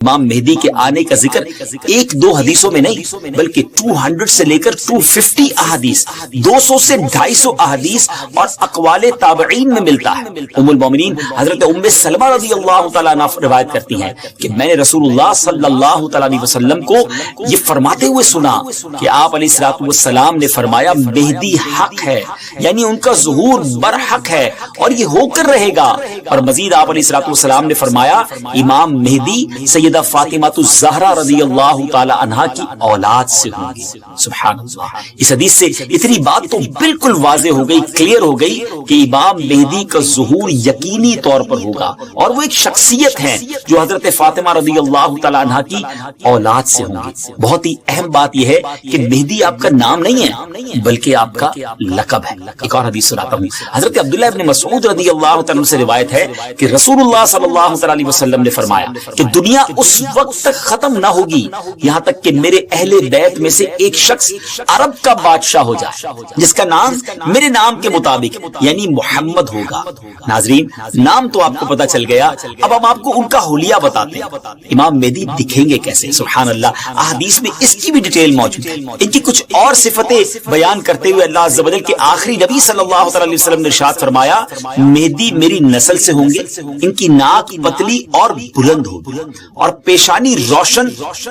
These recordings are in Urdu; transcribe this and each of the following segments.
امام مہدی کے آنے کا ذکر ایک دو حدیثوں میں نہیں بلکہ 200 سے لے کر 250 احادیث، 200 سے 250 احادیث اور اقوال تابعین میں ملتا ہے۔ ام المومنین حضرت ام سلمہ رضی اللہ تعالیٰ عنہ روایت کرتی ہیں کہ میں نے رسول اللہ صلی اللہ تعالیٰ علیہ وسلم کو یہ فرماتے ہوئے سنا کہ آپ علیہ الصلوۃ والسلام نے فرمایا مہدی حق ہے، یعنی ان کا ظہور برحق ہے اور یہ ہو کر رہے گا۔ اور مزید آپ علیہ الصلوۃ والسلام نے فرمایا امام مہدی سیدہ فاطمہ الزہرا رضی اللہ تعالی عنہا کی اولاد سے ہوں گے۔ سبحان اللہ، اس حدیث سے اتنی بات تو بالکل واضح ہو گئی، کلیئر ہو گئی کہ امام مہدی کا ظہور یقینی طور پر ہوگا اور وہ ایک شخصیت ہے جو حضرت فاطمہ رضی اللہ تعالی عنہا کی اولاد سے ہوں گے۔ بہت ہی اہم بات یہ ہے کہ مہدی آپ کا نام نہیں ہے بلکہ آپ کا لقب ہے۔ ایک اور حدیث سناتا ہوں، حضرت عبداللہ ابن مسعود رضی اللہ تعالی عنہ سے روایت ہے کہ رسول اللہ صلی اللہ تعالی علیہ وسلم نے فرمایا کہ دنیا اس وقت تک ختم نہ ہوگی یہاں تک کہ میرے اہل بیت میں سے ایک شخص عرب کا بادشاہ ہو جائے جس کا نام میرے نام کے مطابق یعنی محمد ہوگا۔ ناظرین، نام تو آپ کو پتا چل گیا، اب ہم آپ کو ان کا حلیہ بتاتے ہیں۔ امام مہدی دکھیں گے کیسے؟ سبحان اللہ، احادیث میں اس کی بھی ڈیٹیل موجود ہے۔ ان کی کچھ اور صفتیں بیان کرتے ہوئے اللہ عز و جل کے آخری نبی صلی اللہ علیہ وسلم نے ارشاد فرمایا مہدی میری نسل سے ہوں گے، ان کی ناک پتلی اور بلند ہوگی اور پیشانی روشن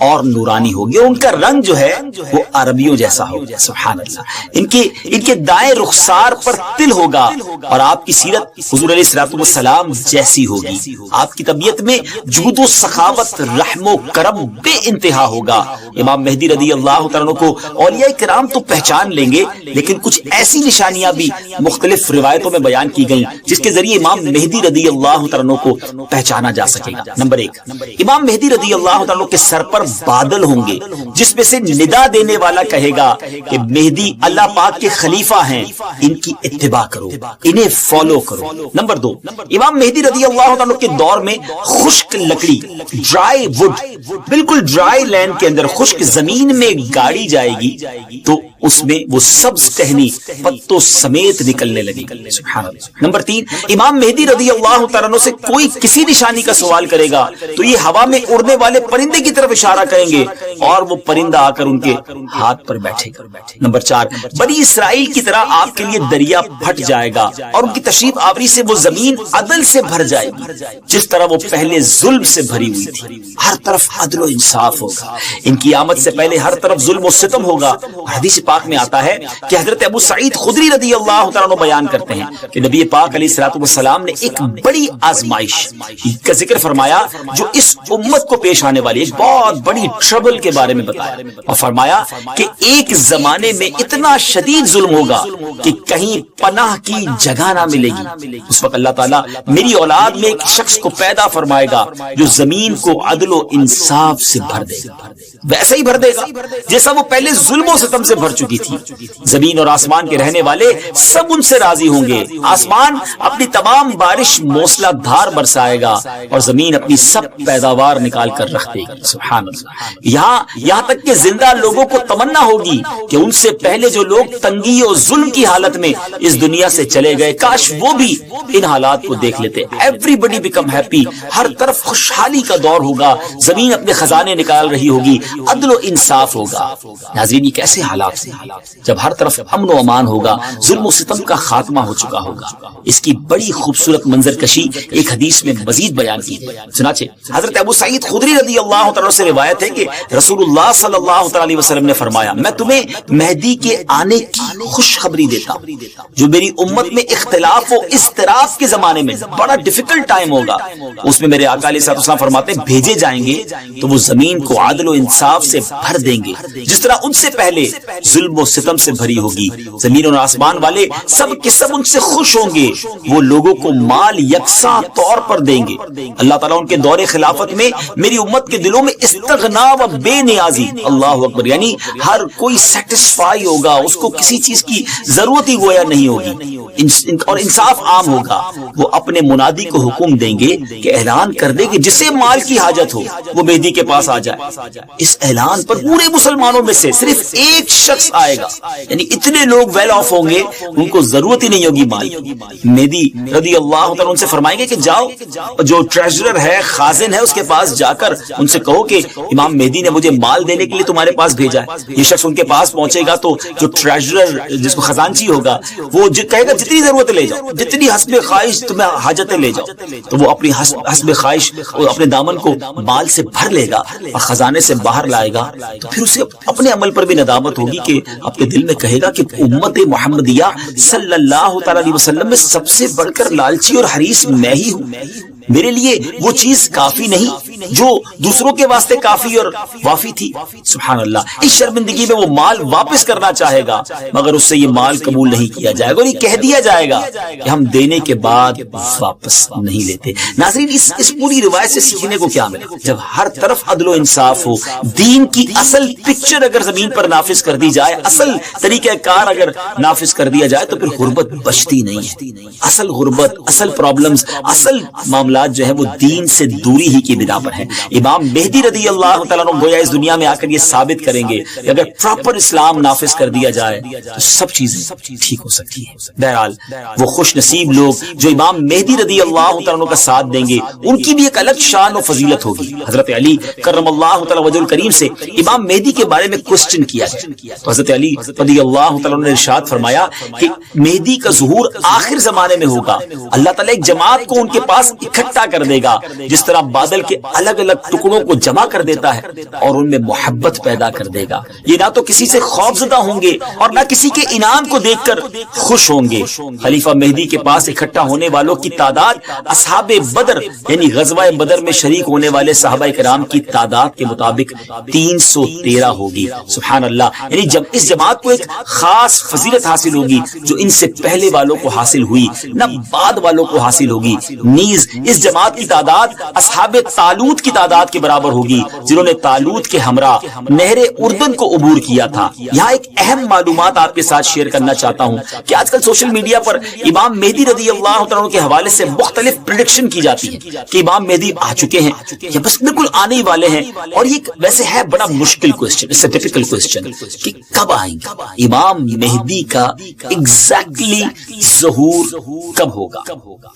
اور نورانی ہوگی، ان کا رنگ جو ہے وہ عربیوں جیسا ہوگا۔ سبحان اللہ، ان کے دائیں رخسار پر تل ہوگا اور آپ کی سیرت حضور علیہ الصلوۃ والسلام جیسی ہوگی۔ آپ کی طبیعت میں جود و سخاوت، رحم و کرم بے انتہا ہوگا۔ امام مہدی رضی اللہ تعالیٰ کو اولیاء کرام تو پہچان لیں گے، لیکن کچھ ایسی نشانیاں بھی مختلف روایتوں میں بیان کی گئیں جس کے ذریعے امام مہدی رضی اللہ تعالیٰ کو پہچانا جا سکے گا۔ نمبر ایک، امام مہدی رضی اللہ تعالیٰ کے سر پر بادل ہوں گے جس میں سے ندا دینے والا کہے گا کہ مہدی اللہ پاک کے خلیفہ ہیں، ان کی اتباع کرو، انہیں فالو کرو۔ نمبر دو، امام مہدی رضی اللہ تعالیٰ کے دور میں خشک لکڑی، ڈرائی وڈ، بالکل ڈرائی لینڈ کے اندر خشک زمین میں گاڑی جائے گی تو اس میں وہ سبز ٹہنی پتوں سمیت نکلنے لگی۔ سبحان اللہ۔ نمبر تین، امام مہدی رضی اللہ تعالیٰ سے کوئی کسی نشانی کا سوال کرے گا تو یہ ہوا میں اڑنے والے پرندے کی طرف اشارہ کریں گے اور وہ پرندہ آ کر ان کے ہاتھ پر بیٹھے گا۔ نمبر چار، بنی اسرائیل کی طرح آپ کے لیے دریا پھٹ جائے گا اور ان کی تشریف آوری سے وہ زمین عدل سے بھر جائے گی جس طرح وہ پہلے ظلم سے بھری ہوئی تھی۔ ہر طرف عدل و انصاف ہوگا، ان کی آمد سے پہلے ہر طرف ظلم و ستم ہوگا۔ حدیث پاک میں آتا ہے کہ حضرت ابو سعید خدری رضی اللہ تعالیٰ عنہ بیان کرتے ہیں کہ نبی پاک علیہ الصلوۃ والسلام نے ایک بڑی آزمائش کا ذکر فرمایا جو اس امت کو پیش آنے والی ایک بہت بڑی ٹربل کے بارے میں بتایا اور فرمایا کہ ایک زمانے میں اتنا شدید ظلم ہوگا کہ کہیں پناہ کی جگہ نہ ملے گی۔ اس وقت اللہ تعالیٰ میری اولاد میں ایک شخص کو پیدا فرمائے گا جو زمین کو عدل و انصاف سے بھر دے گا، ویسا ہی بھر دے گا جیسا وہ پہلے ظلم و ستم سے بھر چکی تھی۔ زمین اور آسمان کے رہنے والے سب ان سے راضی ہوں گے، آسمان اپنی تمام بارش موسلا دھار برسائے گا اور زمین اپنی سب پیداوار نکال کر رکھ دے گی۔ سبحان اللہ، یہاں تک کہ زندہ لوگوں کو تمنا ہوگی کہ ان سے پہلے جو لوگ تنگی اور ظلم کی حالت میں اس دنیا سے چلے گئے کاش وہ بھی ان حالات کو دیکھ لیتے۔ ایوری بڈی بیکم ہیپی، ہر طرف خوشحالی کا دور ہوگا، زمین اپنے خزانے نکال رہی ہوگی، عدل و انصاف ہوگا۔ ناظرین، یہ کیسے حالات ہیں جب ہر طرف امن و امان ہوگا، ظلم و ستم کا خاتمہ ہو چکا ہوگا۔ اس کی بڑی خوبصورت منظر کشی ایک حدیث میں مزید بیان کی ہے۔ چنانچہ حضرت ابو سعید خدری رضی اللہ تعالیٰ سے روایت ہے کہ رسول اللہ صلی اللہ تعالیٰ علیہ وسلم نے فرمایا میں تمہیں مہدی کے آنے کی خوشخبری دیتا ہوں جو میری امت میں اختلاف و اضطراب کے زمانے میں بڑا ڈیفیکلٹ ٹائم ہوگا، اس میں میرے آقا علیہ الصلوۃ والسلام فرماتے ہیں بھیجے جائیں گے تو وہ زمین کو عدل و انصاف سے بھر دیں گے جس طرح ان سے پہلے ظلم و ستم سے بھری ہوگی۔ زمین اور آسمان والے سب کے سب ان سے خوش ہوں گے، وہ لوگوں کو مال یکساں طور پر دیں گے۔ اللہ تعالیٰ ان کے دور خلافت میں میری امت کے دلوں میں استغنا و بے نیازی، اللہ اکبر، یعنی ہر کوئی سیٹسفائی ہوگا، اس کو کسی چیز کی ضرورت ہی گویا نہیں ہوگی، اور انصاف عام ہوگا۔ وہ اپنے منادی کو حکم دیں گے کہ اعلان کر دے کہ جسے مال کی حاجت ہو وہ مہدی کے پاس آ جائے۔ اس اعلان پر پورے مسلمانوں میں سے صرف ایک شخص شخص آئے گا، یعنی اتنے لوگ ویل آف ہوں گے ان کو ضرورت ہی نہیں ہوگی مال کی۔ مہدی رضی اللہ تعالیٰ ان سے فرمائیں گے کہ جاؤ جو ٹریجرر ہے، خازن ہے، اس کے پاس جا کر ان سے کہو کہ امام مہدی نے مجھے مال دینے کے لیے تمہارے پاس بھیجا ہے۔ یہ شخص ان کے پاس پہنچے گا تو جو ٹریجرر جس کو خزانچی ہوگا وہ کہے گا جتنی ضرورت لے جاؤ، جتنی حسب خواہش تمہیں حاجتیں لے جاؤ، تو وہ اپنی حسب خواہش اپنے دامن کو مال سے بھر لے گا اور خزانے سے باہر لائے گا۔ تو پھر اسے اپنے عمل پر بھی ندامت ہوگی کہ اپنے دل میں کہے گا کہ امت محمدیہ صلی اللہ تعالی علیہ وسلم میں سب سے بڑھ کر لالچی اور حریص میں ہی ہوں، میرے لیے وہ چیز کافی نہیں جو دوسروں کے واسطے کافی اور وافی تھی۔ سبحان اللہ، اس شرمندگی میں وہ مال واپس کرنا چاہے گا مگر اس سے یہ مال قبول نہیں کیا جائے گا اور یہ کہہ دیا جائے گا کہ ہم دینے کے بعد واپس نہیں لیتے۔ ناظرین، اس پوری روایت سے سیکھنے کو کیا ملا؟ جب ہر طرف عدل و انصاف ہو، دین کی اصل پکچر اگر زمین پر نافذ کر دی جائے، اصل طریقہ کار اگر نافذ کر دیا جائے تو پھر غربت بچتی نہیں ہے۔ اصل غربت، اصل پرابلمز، اصل معاملات جو ہے وہ دین سے دوری ہی کی بنا پر ہے۔ امام مہدی رضی اللہ تعالیٰ عنہ گویا اس دنیا میں آ کر یہ ثابت کریں گے کہ اگر پراپر اسلام نافذ کر دیا جائے تو سب چیزیں ٹھیک ہو سکتی ہیں۔ بہرحال وہ خوش نصیب لوگ جو امام مہدی رضی اللہ تعالیٰ عنہ کا ساتھ دیں گے ان کی بھی ایک الگ شان و فضیلت ہوگی۔ حضرت علی کرم اللہ تعالیٰ وجہ الکریم سے امام مہدی کے بارے میں کوسچن کیا گیا تو حضرت علی رضی اللہ تعالیٰ عنہ نے ارشاد فرمایا کہ مہدی کا ظہور آخر زمانے میں ہوگا، اللہ تعالیٰ ایک جماعت کو ان کے پاس اکٹھا کر دے گا جس طرح بادل کے الگ الگ ٹکڑوں کو جمع کر دیتا ہے اور ان میں محبت پیدا کر دے گا۔ یہ نہ تو کسی سے خوف زدہ ہوں گے اور نہ کسی کے انعام کو دیکھ کر خوش ہوں گے۔ خلیفہ مہدی کے پاس اکٹھا ہونے والوں کی تعداد اصحاب بدر یعنی غزوہ بدر میں شریک ہونے والے صحابہ کرام کی تعداد کے مطابق 313 ہوگی۔ سبحان اللہ، یعنی جب اس جماعت کو ایک خاص فضیلت حاصل ہوگی جو ان سے پہلے والوں کو حاصل ہوئی نہ بعد والوں کو حاصل ہوگی۔ نیز اس جماعت کی تعداد اصحاب طالوت کی تعداد کے برابر ہوگی جنہوں نے طالوت کے ہمراہ نہر اردن کو عبور کیا تھا۔ یہاں ایک اہم معلومات آپ کے ساتھ شیئر کرنا چاہتا ہوں کہ آج کل سوشل میڈیا پر امام مہدی رضی اللہ تعالیٰ کے حوالے سے مختلف پریڈکشن کی جاتی ہے کہ امام مہدی آ چکے ہیں یا بس بالکل آنے ہی والے ہیں، اور یہ ویسے ہے بڑا مشکل question, it's a difficult question کہ کب آئیں گے امام مہدی کا ایگزیکٹلی ظہور کب ہوگا۔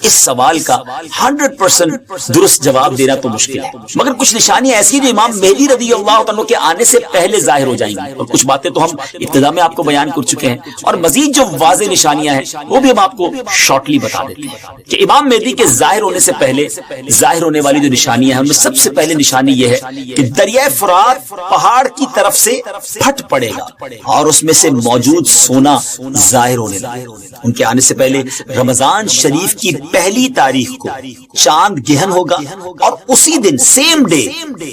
اس سوال کا 100% درست جواب دینا تو مشکل ہے، مگر کچھ نشانیاں ایسی جو امام مہدی رضی اللہ عنہ کے آنے سے پہلے ظاہر ہو جائیں گی، اور کچھ باتیں تو ہم ابتدا میں آپ کو بیان کر چکے ہیں، اور مزید جو واضح نشانیاں ہیں وہ بھی ہم آپ کو شارٹلی بتا دیتے ہیں کہ امام مہدی کے ظاہر ہونے سے پہلے ظاہر ہونے والی جو نشانیاں ہیں ان میں سب سے پہلے نشانی یہ ہے کہ دریائے فرات پہاڑ کی طرف سے پھٹ پڑے گا اور اس میں سے موجود سونا ظاہر ہونے لگے۔ ان کے آنے سے پہلے رمضان شریف کی پہلی تاریخ کو چاند گہن ہوگا اور اسی دن سیم ڈے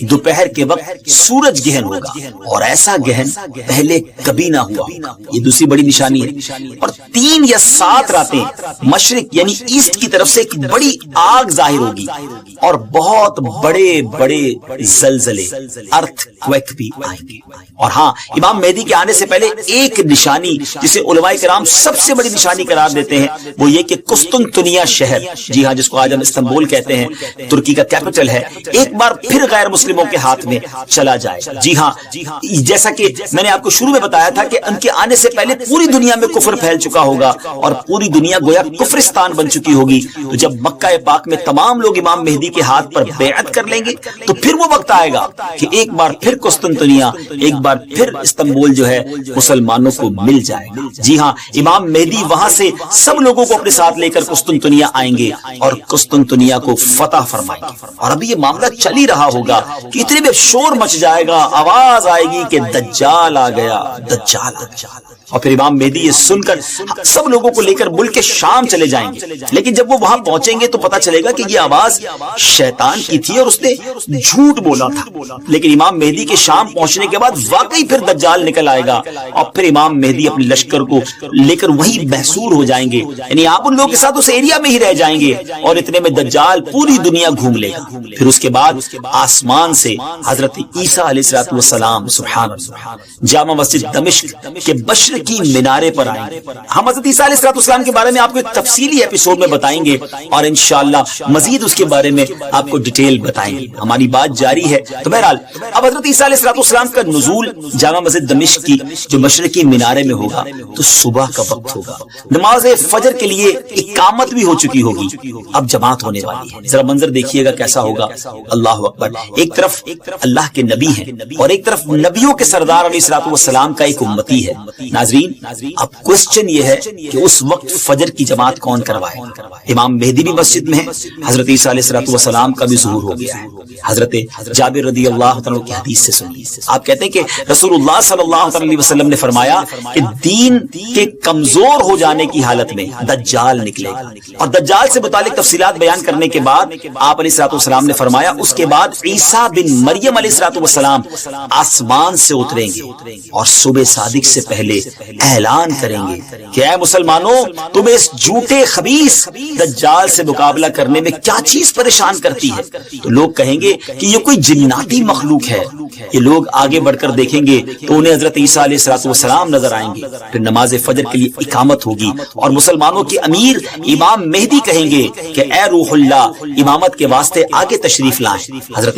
دوپہر کے وقت سورج گہن ہوگا، اور ایسا گہن پہلے کبھی نہ ہوا۔ یہ دوسری بڑی نشانی ہے۔ اور 3 یا 7 راتیں مشرق یعنی ایسٹ کی طرف سے ایک بڑی آگ ظاہر ہوگی اور بہت بڑے بڑے زلزلے ارتھ کویک بھی آئیں گے۔ اور ہاں، امام مہدی کے آنے سے پہلے ایک نشانی جسے علماء کرام سب سے بڑی نشانی قرار دیتے ہیں وہ یہ کہ قسطنطنیہ شہر، جی ہاں، جس کو آج ہم استنبول کہتے ہیں، ترکی کا کیپٹل ہے، ایک بار پھر غیر مسلموں کے ہاتھ میں چلا جائے۔ جی ہاں، جیسا کہ میں نے آپ کو شروع میں بتایا تھا کہ ان کے آنے سے پہلے پوری دنیا میں کفر پھیل چکا ہوگا اور پوری دنیا گویا کفرستان بن چکی ہوگی۔ تو جب مکہ پاک میں تمام لوگ امام مہدی کے ہاتھ پر بیعت کر لیں گے تو پھر وہ وقت آئے گا کہ ایک بار پھر قسطنطنیہ، ایک بار پھر استنبول جو ہے مسلمانوں کو مل جائے گا۔ جی ہاں، امام مہدی وہاں سے سب لوگوں کو اپنے ساتھ لے کر قسطنطنیہ آئیں گے اور قسطنطنیہ کو فتح فرمائیں گے۔ اور ابھی یہ معاملہ چل ہی رہا ہوگا کہ اتنے میں شور مچ جائے گا، آواز آئے گی کہ دجال آ گیا، دجال آ گیا، اور پھر امام مہدی یہ سن کر سب لوگوں کو لے کر ملک شام چلے جائیں گے۔ لیکن جب وہ وہاں پہنچیں گے تو پتا چلے گا کہ یہ آواز شیطان کی تھی اور اس نے جھوٹ بولا تھا۔ لیکن امام مہدی کے شام پہنچنے کے بعد واقعی پھر دجال نکل آئے گا اور پھر امام مہدی اپنے لشکر کو لے کر وہی محصور ہو جائیں گے، یعنی آپ ان لوگوں کے ساتھ اس ایریا میں ہی رہ جائیں گے، اور اتنے میں دجال پوری دنیا گھوم لے گا. پھر اس کے بعد آسمان سے حضرت عیسیٰ علیہ السلام سبحان اللہ جامع مسجد دمشق کے مشرقی مینارے پر آئیں گے. ہم حضرت عیسیٰ علیہ السلام کے بارے میں آپ کو ایک تفصیلی ایپیسوڈ میں بتائیں گے اور انشاءاللہ مزید اس کے بارے میں آپ کو ڈیٹیل بتائیں گے. ہماری بات جاری ہے. تو بہرحال اب حضرت عیسیٰ علیہ السلام کا نزول جامع مسجد دمشق کی جو مشرقی مینارے میں ہوگا تو صبح کا وقت ہوگا. نماز فجر کے لیے اقامت بھی ہو چکی ہوگی. اب جماعت ہونے والی ہے. ذرا منظر دیکھیے گا کیسا ہوگا. اللہ اکبر. ایک طرف اللہ کے نبی ہیں اور ایک طرف نبیوں کے سردار علیہ السلام کا ایک امتی ہے. ناظرین اب کوسچن یہ ہے کہ اس وقت فجر کی جماعت کون کروائے. امام مہدی بھی مسجد میں ہے. حضرت عیسیٰ علیہ السلام کا بھی ظہور ہو گیا ہے. حضرت جابر رضی اللہ عنہ کی حدیث سے سنیے. آپ کہتے ہیں کہ رسول اللہ صلی اللہ علیہ وسلم نے فرمایا کہ دین کے کمزور ہو جانے کی حالت میں دجال نکلے گا. اور دجال سے متعلق تفصیلات بیان کرنے کے بعد آپ علیہ السلام نے فرمایا اس کے بعد عیسیٰ بن مریم علیہ السلام آسمان سے اتریں گے اور صبح صادق سے پہلے اعلان کریں گے کہ اے مسلمانوں تمہیں اس جھوٹے خبیث دجال سے مقابلہ کرنے میں کیا چیز پریشان کرتی ہے. تو لوگ کہیں گے کہ یہ کوئی جناتی مخلوق ہے. یہ لوگ آگے بڑھ کر دیکھیں گے تو انہیں حضرت عیسیٰ علیہ السلام نظر آئیں گے. پھر نماز فجر کے لیے اقامت ہوگی اور مسلمانوں کے امیر امام مہدی کہیں گے کہ اے روح اللہ امامت کے واسطے آگے تشریف لائیں. حضرت